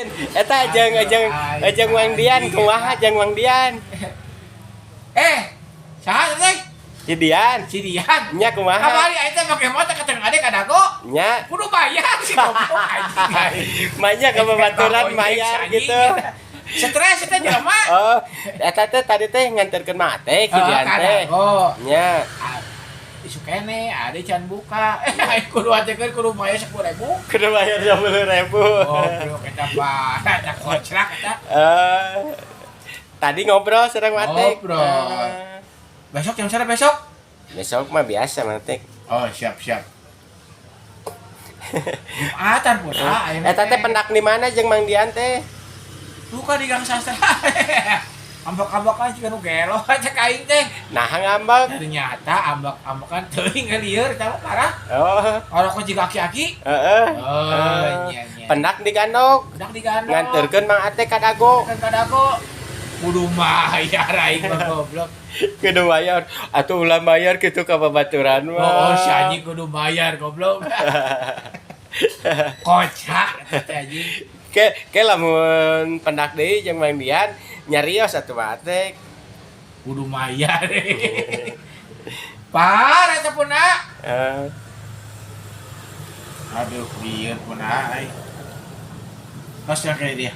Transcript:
lain. Eta ajeng Mang Dian kumaha jeung Mang Dian. Saha teh? Si Dian. Nya kumaha? Kabari aing make motor ka tengah ade ka dago. Nya. Kudu bayar sih goblok anjing. Manya ke babaturan mayar gitu. Stres eta jelema. Oh, eta teh tadi teh nganterkeun mate si Dian teh. Nya. Isu kene ade can buka. Aing kudu ajekeun kudu bayar 10.000. Kudu bayar 10.000. Goblok eta mah ada kontrak eta. Tadi ngobrol sareng mate. Ngobrol. Besok jam berapa besok? Besok mah biasa mate. Oh, siap. Jumatan pun. Eta teh pendak di mana jeung Mang Dian teh? Luka di Gang Sastra. Ambak-ambak kan juga nu gelo cek aing teh. Nah ngambak. Ternyata ambak-ambakan teuing ngalieur eta parah. Oh. Ora kok jiga aki-aki. Heeh. Oh, nya. Pendak digandok. Nganterkeun Mang Ate ka dago. Kudu bayar aing mah goblok. Kudu bayar. Atuh ulah bayar kitu ka babaturan mah. Oh, si anjing kudu bayar goblok. Kocak teh anjing. Ke lamun pendak deui jeung Mang Dian nyarios atuh batek. Kudu bayar. Par eta punna. Aduh, bieur punna ai. Kos kayak dia.